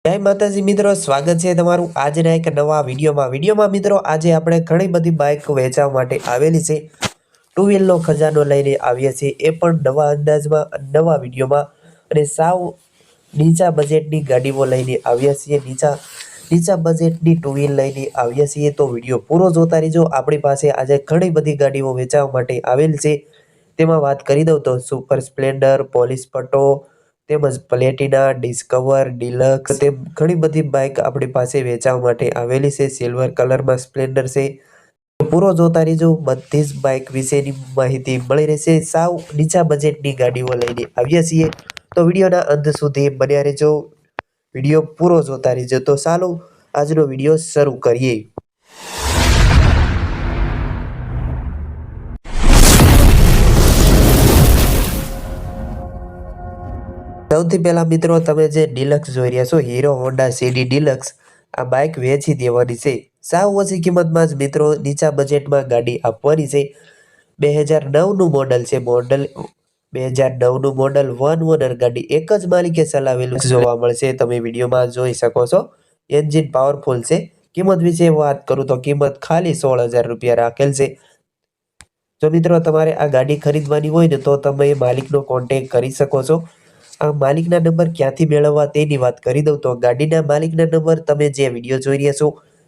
જય માતાજી મિત્રો, સ્વાગત છે તમારું આજના એક નવા વિડીયોમાં મિત્રો આજે આપણે ઘણી બધી બાઇક વેચવા માટે આવેલી છે. ટુ વ્હીલનો ખજાનો લઈને આવ્યા છીએ, એ પણ નવા અંદાજમાં નવા વિડીયોમાં. અને સાવ નીચા બજેટની ગાડીઓ લઈને આવ્યા છીએ. નીચા બજેટની ટુ વ્હીલ લઈને આવ્યા છીએ, તો વિડીયો પૂરો જોતા રહેજો. આપણી પાસે આજે ઘણી બધી ગાડીઓ વેચવા માટે આવેલ છે. તેમાં વાત કરી દઉં તો સુપર સ્પ્લેન્ડર, પોલીસ પટો, તેમજ પ્લેટિના, ડિસ્કવર, ડિલક્સ, તેમ ઘણી બધી બાઇક આપણી પાસે વેચવા માટે આવેલી છે. સિલ્વર કલરમાં સ્પ્લેન્ડર છે. પૂરો જોતા રહેજો, બધી જ બાઇક વિશેની માહિતી મળી રહેશે. સાવ નીચા બજેટની ગાડીઓ લઈને આવ્યા છીએ, તો વિડીયોના અંત સુધી બન્યા રહેજો. વિડીયો પૂરો જોતા રહેજો. તો ચાલો આજનો વિડીયો શરૂ કરીએ. સૌથી પહેલા મિત્રો, તમે જે ડિલક્સ જોઈ રહ્યા છો, હીરો હોન્ડા સીડી ડિલક્સ, આ બાઇક વેચી દેવાની છે. સાવ ઓછી કિંમતમાં જ મિત્રો નીચા બજેટમાં ગાડી આપવાની છે. 2009નું મોડલ છે. 2009નું મોડલ, વન ઓનર ગાડી, એક જ માલિકે ચલાવેલું જોવા મળશે. તમે વિડીયોમાં જોઈ શકો છો. એન્જિન પાવરફુલ છે. કિંમત વિશે વાત કરું તો કિંમત ખાલી 16,000 રૂપિયા રાખેલ છે. જો મિત્રો તમારે આ ગાડી ખરીદવાની હોય ને, તો તમે માલિકનો કોન્ટેક કરી શકો છો. આ માલિકના નંબર ક્યાંથી મેળવવા તેની વાત કરી દઉં તો ગાડીના માલિકના નંબર તમે જે વિડીયો જોઈ રહ્યા છો,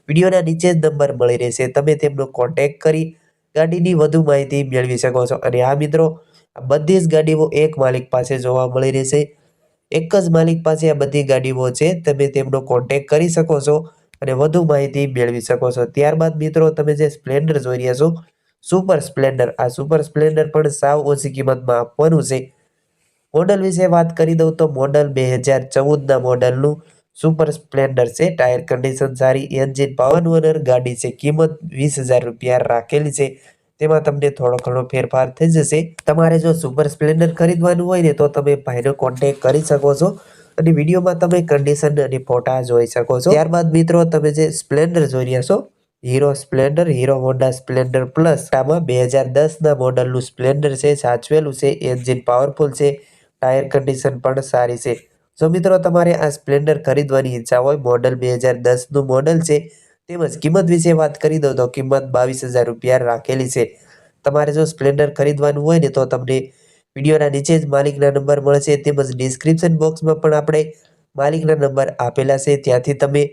વિડીયોના નીચે જ નંબર મળી રહેશે. તમે તેમનો કોન્ટેક કરી ગાડીની વધુ માહિતી મેળવી શકો છો. અને આ મિત્રો, આ બધી જ ગાડીઓ એક માલિક પાસે જોવા મળી રહેશે. એક જ માલિક પાસે આ બધી ગાડીઓ છે. તમે તેમનો કોન્ટેક કરી શકો છો અને વધુ માહિતી મેળવી શકો છો. ત્યારબાદ મિત્રો, તમે જે સ્પ્લેન્ડર જોઈ રહ્યા છો, સુપર સ્પ્લેન્ડર, આ સુપર સ્પ્લેન્ડર પણ સાવ ઓછી કિંમતમાં આપવાનું છે. મોડલ વિશે વાત કરી દઉં તો મોડલ 2014ના મોડલનું સુપર સ્પ્લેન્ડર છે. ટાયર કન્ડિશન સારી, એન્જિન પાવર ઓનર ગાડી છે. કિંમત 20,000 રૂપિયા રાખેલી છે. તેમાં તમને થોડો ઘણો ફેરફાર થઈ જશે. તમારે જો સુપર સ્પ્લેન્ડર ખરીદવાનું હોય ને, તો તમે ભાઈનો કોન્ટેક કરી શકો છો અને વિડીયોમાં તમે કન્ડિશન અને ફોટા જોઈ શકો છો. ત્યારબાદ મિત્રો, તમે જે સ્પ્લેન્ડર જોઈ રહ્યા છો, hero Splendor, hero Honda Splendor plus, આમાં 2010ના મોડલનું સ્પ્લેન્ડર છે. સાચવેલું છે, એન્જિન પાવરફુલ છે, ટાયર કન્ડિશન પણ સારી છે. જો મિત્રો તમારે આ સ્પ્લેન્ડર ખરીદવાની ઈચ્છા હોય, મોડલ 2010નું મોડલ છે. તેમજ કિંમત વિશે વાત કરી દઉં તો કિંમત 22,000 રૂપિયા રાખેલી છે. તમારે જો સ્પ્લેન્ડર ખરીદવાનું હોય ને, તો તમને વિડીયોના નીચે જ માલિકના નંબર મળશે. તેમજ ડિસ્ક્રિપ્શન બોક્સમાં પણ આપણે માલિકના નંબર આપેલા છે. ત્યાંથી તમે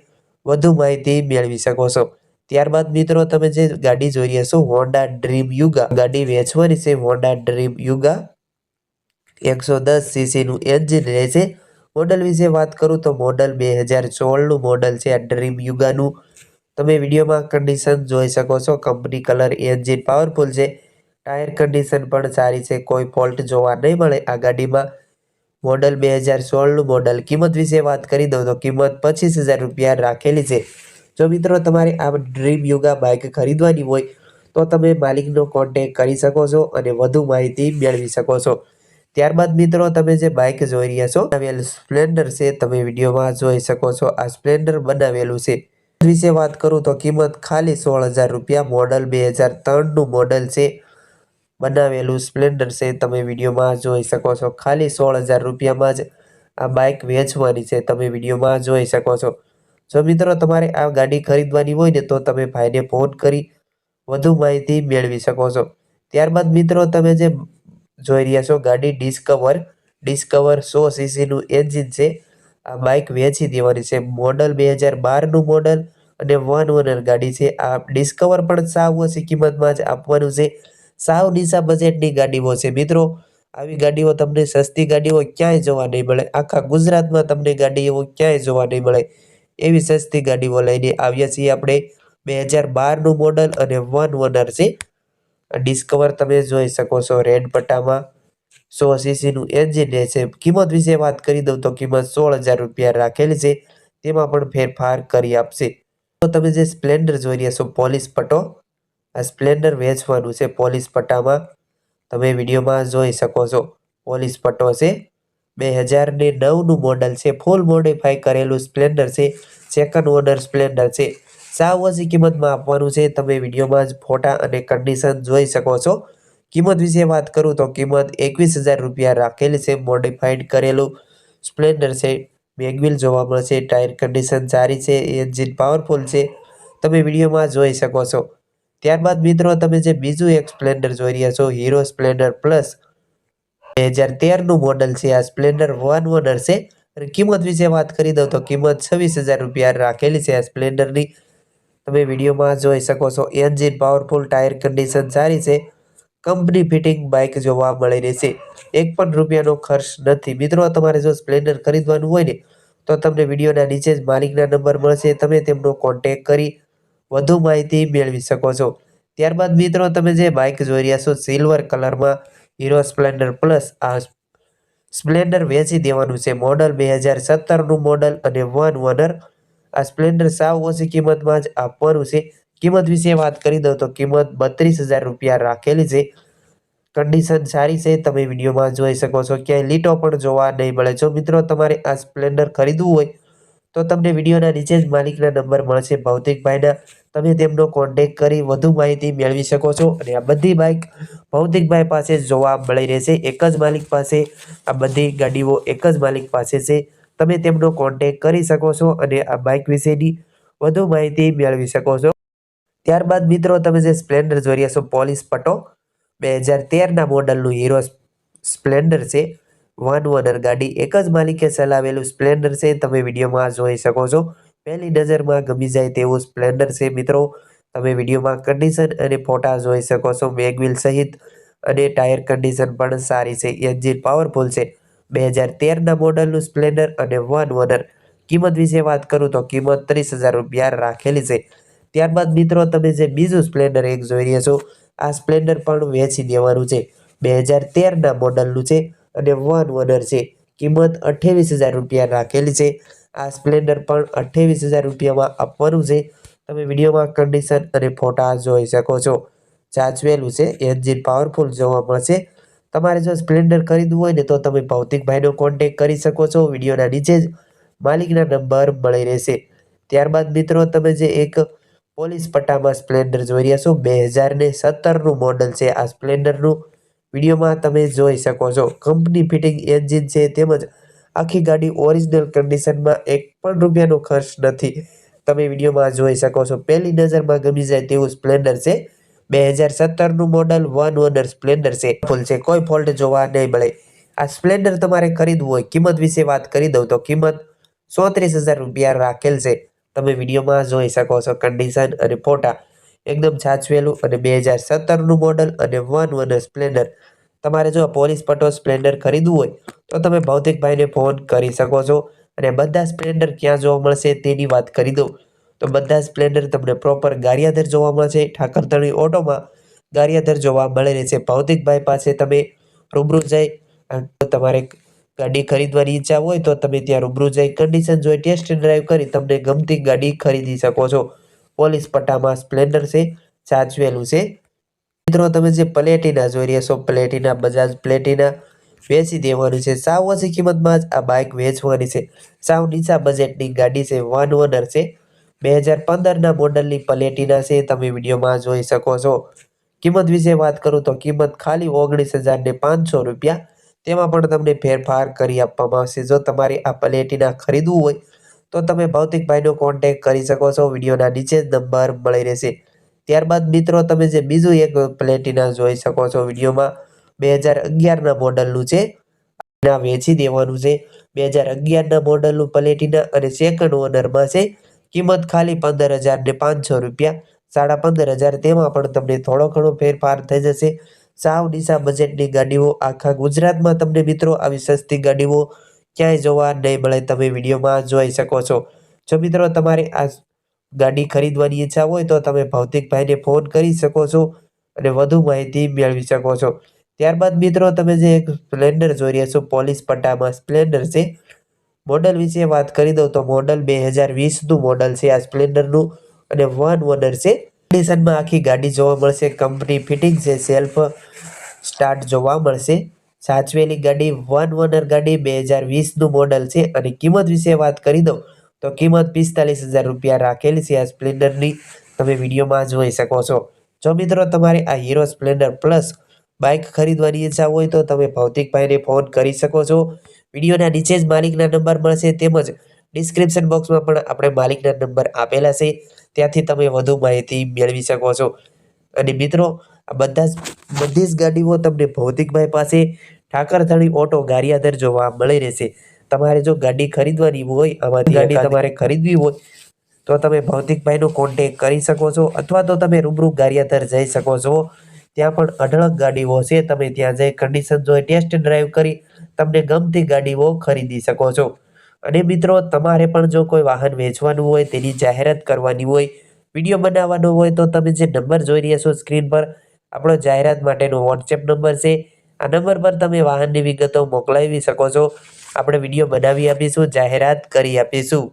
વધુ માહિતી મેળવી શકો છો. ત્યારબાદ મિત્રો, તમે જે ગાડી જોઈ રહ્યા છો, હોન્ડા ડ્રીમ યુગા ગાડી વેચવાની છે. હોન્ડા ડ્રીમ યુગા 110 સીસીનું એન્જિન રહેશે. મોડલ વિશે વાત કરું તો મોડલ 2016નું મોડલ છે. આ ડ્રીમ યુગાનું તમે વિડીયોમાં કન્ડિશન જોઈ શકો છો. કંપની કલર, એન્જિન પાવરફુલ છે, ટાયર કન્ડિશન પણ સારી છે. કોઈ ફોલ્ટ જોવા નહીં મળે આ ગાડીમાં. મોડલ 2016નું મોડલ. કિંમત વિશે વાત કરી દઉં તો કિંમત 25,000 રૂપિયા રાખેલી છે. જો મિત્રો તમારે આ ડ્રીમ યુગા બાઇક ખરીદવાની હોય, તો તમે માલિકનો કોન્ટેક કરી શકો છો અને વધુ માહિતી મેળવી શકો છો. ત્યારબાદ મિત્રો, તમે જે બાઇક જોઈ રહ્યા છો, બનાવેલું સ્પ્લેન્ડર છે. તમે વિડીયોમાં જોઈ શકો છો. આ સ્પ્લેન્ડર બનાવેલું છે. વિશે વાત કરું તો કિંમત ખાલી 16,000 રૂપિયા. મોડલ 2003નું મોડલ છે. બનાવેલું સ્પ્લેન્ડર છે. તમે વિડીયોમાં જોઈ શકો છો. ખાલી 16,000 રૂપિયામાં જ આ બાઇક વેચવાની છે. તમે વિડીયોમાં જોઈ શકો છો. જો મિત્રો તમારે આ ગાડી ખરીદવાની હોય ને, તો તમે ભાઈને ફોન કરી વધુ માહિતી મેળવી શકો છો. ત્યારબાદ મિત્રો, તમે જે જોઈ રહ્યા છો ગાડી ડિસ્કવર 100 સીસીનું એન્જિન છે. આ બાઇક વેચી દેવાની છે. મોડલ 2012નું મોડલ અને વન ઓનર ગાડી છે. આ ડિસ્કવર પણ સાવ ઓછી કિંમતમાં જ આપવાનું છે. સાવ નીચા બજેટની ગાડીઓ છે મિત્રો. આવી ગાડીઓ તમને, સસ્તી ગાડીઓ ક્યાંય જોવા નહીં મળે. આખા ગુજરાતમાં તમને ગાડીઓ ક્યાંય જોવા નહીં મળે. એવી સસ્તી ગાડીઓ લઈને આવ્યા છીએ આપણે. 2012નું મોડલ અને વન ઓનર છે. ડિસ્કવર તમે જોઈ શકો છો. રેડ પટ્ટામાં 100 સીસીનું એન્જિન રહેશે. કિંમત વિશે વાત કરી દઉં તો કિંમત 16,000 રૂપિયા રાખેલી છે. તેમાં પણ ફેરફાર કરી આપશે. તો તમે જે સ્પ્લેન્ડર જોઈ રહ્યા છો, પોલીસ પટ્ટો, આ સ્પ્લેન્ડર વેચવાનું છે. પોલીસ પટ્ટામાં તમે વિડીયોમાં જોઈ શકો છો. પોલીસ પટ્ટો છે. 2009નું મોડલ છે. ફૂલ મોડિફાઈ કરેલું સ્પ્લેન્ડર છે. સેકન્ડ ઓનર સ્પ્લેન્ડર છે. સાવ ઓછી કિંમતમાં આપવાનું છે. તમે વિડીયોમાં જ ફોટા અને કન્ડિશન જોઈ શકો છો. કિંમત વિશે વાત કરું તો કિંમત 21,000 રૂપિયા રાખેલી છે. મોડિફાઈડ કરેલું સ્પ્લેન્ડર છે. મેગવિલ જોવા મળશે, ટાયર કન્ડિશન સારી છે, એન્જિન પાવરફુલ છે, તમે વિડીયોમાં જોઈ શકો છો। ત્યારબાદ મિત્રો તમે જે બીજું એક સ્પ્લેન્ડર જોઈ રહ્યા છો, હીરો સ્પ્લેન્ડર પ્લસ 2013નું મોડલ છે। આ સ્પ્લેન્ડર વન ઓનર છે અને કિંમત વિશે વાત કરી દઉં તો કિંમત 26,000 રૂપિયા રાખેલી છે આ સ્પ્લેન્ડરની, તમે વિડીયોમાં જોઈ શકો છો। એન્જિન પાવરફુલ, ટાયર કન્ડિશન સારી છે, કંપની ફિટિંગ બાઇક જોવા મળી રહેશે, એક પણ રૂપિયાનો ખર્ચ નથી। મિત્રો તમારે જો સ્પ્લેન્ડર ખરીદવાનું હોય ને તો તમને વિડીયોના નીચે જ માલિકના નંબર મળશે, તમે તેમનો કોન્ટેક કરી વધુ માહિતી મેળવી શકો છો। ત્યારબાદ મિત્રો તમે જે બાઇક જોઈ રહ્યા છો સિલ્વર કલરમાં હીરો સ્પ્લેન્ડર પ્લસ, આ સ્પ્લેન્ડર વેચી દેવાનું છે। મોડલ 2017નું મોડલ અને વન ઓનર। આ સ્પ્લેન્ડર સાવ ઓછી કિંમતમાં જ આપવાનું છે। કિંમત વિશે વાત કરી દઉં તો કિંમત 32,000 રૂપિયા રાખેલી છે। કન્ડિશન સારી છે, તમે વિડીયોમાં જોઈ શકો છો, ક્યાંય લીટો પણ જોવા નહીં મળે। જો મિત્રો તમારે આ સ્પ્લેન્ડર ખરીદવું હોય તો તમને વિડીયોના નીચે જ માલિકના નંબર મળશે ભૌતિકભાઈના, તમે તેમનો કોન્ટેક કરી વધુ માહિતી મેળવી શકો છો। અને આ બધી બાઇક ભૌતિકભાઈ પાસે જોવા મળી રહેશે, એક જ માલિક પાસે આ બધી ગાડીઓ એક જ માલિક પાસે છે, તમે તેમનો કોન્ટેક કરી શકો છો અને આ બાઇક વિશેની વધુ માહિતી મેળવી શકો છો। ત્યારબાદ મિત્રો તમે જે સ્પ્લેન્ડર જોઈ રહ્યા છો પોલીસ પટો 2013ના મોડલનું હીરો સ્પ્લેન્ડર છે, વન ઓનર ગાડી, એક જ માલિકે ચલાવેલું સ્પ્લેન્ડર છે, તમે વિડીયોમાં જોઈ શકો છો। પહેલી નજરમાં ગમી જાય તેવું સ્પ્લેન્ડર છે મિત્રો, તમે વિડીયોમાં કન્ડિશન અને ફોટા જોઈ શકો છો, મેગવિલ સહિત અને ટાયર કન્ડિશન પણ સારી છે, એન્જિન પાવરફુલ છે। 2013ના મોડલનું સ્પ્લેન્ડર અને વન ઓનર। કિંમત વિશે વાત કરું તો કિંમત 30,000 રૂપિયા રાખેલી છે। ત્યારબાદ મિત્રો તમે જે બીજું સ્પ્લેન્ડર એક જોઈ રહ્યા છો, આ સ્પ્લેન્ડર પણ વેચી દેવાનું છે, 2013ના મોડલનું છે અને વન ઓનર છે, કિંમત 28,000 રૂપિયા રાખેલી છે। આ સ્પ્લેન્ડર પણ 28,000 રૂપિયામાં આપવાનું છે, તમે વિડીયોમાં કન્ડિશન અને ફોટા જોઈ શકો છો, સાચવેલું છે, એન્જિન પાવરફુલ જોવા મળશે। તમારે જો સ્પ્લેન્ડર ખરીદવું હોય ને તો તમે ભૌતિકભાઈનો કોન્ટેક કરી શકો છો, વિડીયોના નીચે જ માલિકના નંબર મળી રહેશે। ત્યારબાદ મિત્રો તમે જે એક પોલીસ પટ્ટામાં સ્પ્લેન્ડર જોઈ રહ્યા છો, 2017નું મોડલ છે આ સ્પ્લેન્ડરનું, વિડીયોમાં તમે જોઈ શકો છો, કંપની ફિટિંગ એન્જિન છે, તેમજ આખી ગાડી ઓરિજિનલ કન્ડિશનમાં, એક પણ રૂપિયાનો ખર્ચ નથી, તમે વિડીયોમાં જોઈ શકો છો। પહેલી નજરમાં ગમી જાય તેવું સ્પ્લેન્ડર છે, 2017નું મોડલ, વન ઓનર સ્પ્લેન્ડર છે, ફૂલ છે, કોઈ ફોલ્ટ જોવા નહીં મળે। આ સ્પ્લેન્ડર તમારે ખરીદવું હોય, કિંમત વિશે વાત કરી દઉં તો કિંમત 34,000 રૂપિયા રાખેલ છે, તમે વિડીયોમાં જોઈ શકો છો, કન્ડિશન અને ફોટા એકદમ સાચવેલું અને 2017નું મોડલ અને વન ઓનર સ્પ્લેન્ડર। તમારે જો પોલીસ પટ્ટો સ્પ્લેન્ડર ખરીદવું હોય તો તમે ભૌતિકભાઈને ફોન કરી શકો છો। અને બધા સ્પ્લેન્ડર ક્યાં જોવા મળશે તેની વાત કરી દઉં તો બધા સ્પ્લેન્ડર તમને પ્રોપર ગારિયાધર જોવા મળશે, ઠાકરતળી ઓટોમાં ગારિયાધર જોવા મળે રહેશે। ભૌતિકભાઈ પાસે તમે રૂબરૂ જઈ તમારે ગાડી ખરીદવાની ઈચ્છા હોય તો તમે ત્યાં રૂબરૂ જઈ કન્ડિશન જોઈ ટેસ્ટ ડ્રાઈવ કરી તમને ગમતી ગાડી ખરીદી શકો છો। પોલીસ પટ્ટામાં સ્પ્લેન્ડર છે, સાચવેલું છે। મિત્રો તમે જે પ્લેટિના જોઈ રહ્યા છો, પ્લેટિના બજાજ પ્લેટિના વેચી દેવાનું છે, સાવ ઓછી કિંમતમાં જ આ બાઇક વેચવાની છે, સાવ નીચા બજેટની ગાડી છે, વન ઓનર છે, 2015ના મોડલની પ્લેટિના છે, તમે વિડીયોમાં જોઈ શકો છો। કિંમત વિશે વાત કરું તો કિંમત ખાલી 19,500 રૂપિયા, તેમાં પણ તમને ફેરફાર કરી આપવામાં આવશે। જો તમારે આ પ્લેટિના ખરીદવું હોય તો તમે ભૌતિકભાઈનો કોન્ટેક કરી શકો છો, વિડીયોના નીચે જ નંબર મળી રહેશે। ત્યારબાદ મિત્રો તમે જે બીજું એક પ્લેટિના જોઈ શકો છો વિડીયોમાં, 2011ના મોડલનું છે, ના વેચી દેવાનું છે, 2011ના મોડલનું પ્લેટિના અને સેકન્ડ ઓનરમાં છે, કિંમત ખાલી 15,500 રૂપિયા, 15,500, તેમાં પણ તમને થોડો ઘણો ફેરફાર થઈ જશે। સાવ નીચા બજેટની ગાડીઓ આખા ગુજરાતમાં તમને મિત્રો આવી સસ્તી ગાડીઓ ક્યાંય જોવા નહીં મળે, તમે વિડીયોમાં જોઈ શકો છો। જો મિત્રો તમારે આ ગાડી ખરીદવાની ઈચ્છા હોય તો તમે ભૌતિકભાઈને ફોન કરી શકો છો અને વધુ માહિતી મેળવી શકો છો। ત્યારબાદ મિત્રો તમે જે એક સ્પ્લેન્ડર જોઈ રહ્યા છો, પોલીસ પટ્ટામાં સ્પ્લેન્ડર છે, મોડલ વિશે વાત કરી દઉં તો મોડલ 2020નું મોડલ છે આ સ્પ્લેન્ડરનું અને વન ઓનર છે, કન્ડિશનમાં આખી ગાડી જોવા મળશે, કંપની ફિટિંગ છે, સેલ્ફ સ્ટાર્ટ જોવા મળશે, સાચવેલી ગાડી, વન ઓનર ગાડી, 2020નું મોડલ છે। અને કિંમત વિશે વાત કરી દઉં તો કિંમત 45,000 રૂપિયા રાખેલી છે આ સ્પ્લેન્ડરની, તમે વિડીયોમાં જોઈ શકો છો। જો મિત્રો તમારે આ હીરો સ્પ્લેન્ડર પ્લસ બાઇક ખરીદવાની ઈચ્છા હોય તો તમે ભૌતિકભાઈને ફોન કરી શકો છો, વિડીયોના નીચે જ માલિકના નંબર મળશે, તેમજ ડિસ્ક્રિપ્શન બોક્સમાં પણ આપણે માલિકના નંબર આપેલા છે, ત્યાંથી તમે વધુ માહિતી મેળવી શકો છો. અને મિત્રો, આ બધી જ ગાડીઓ તમને ભૌતિકભાઈ પાસે ઠાકરથળી ઓટો ગારિયાદર જોવા મળી રહેશે. તમારે જો ગાડી ખરીદવાની હોય, આમાંથી ગાડી તમારે ખરીદવી હોય તો તમે ભૌતિકભાઈનો કોન્ટેક કરી શકો છો, અથવા તો તમે રૂબરૂ ગારિયાદર જઈ શકો છો. ત્યાં પણ અઢળક ગાડીઓ છે, તમે ત્યાં જઈ કન્ડિશન જોઈ ટેસ્ટ ડ્રાઈવ કરી તમને ગમતી ગાડીઓ ખરીદી શકો છો. અને મિત્રો, તમારે પણ જો કોઈ વાહન વેચવાનું હોય, તેની જાહેરાત કરવાની હોય, વિડીયો બનાવવાનો હોય, તો તમે જે નંબર જોઈ રહ્યા છો સ્ક્રીન પર, આપણો જાહેરાત માટેનો વોટ્સએપ નંબર છે. આ નંબર પર તમે વાહનની વિગતો મોકલાવી શકો છો. આપણે વિડીયો બનાવી આપીશું, જાહેરાત કરી આપીશું.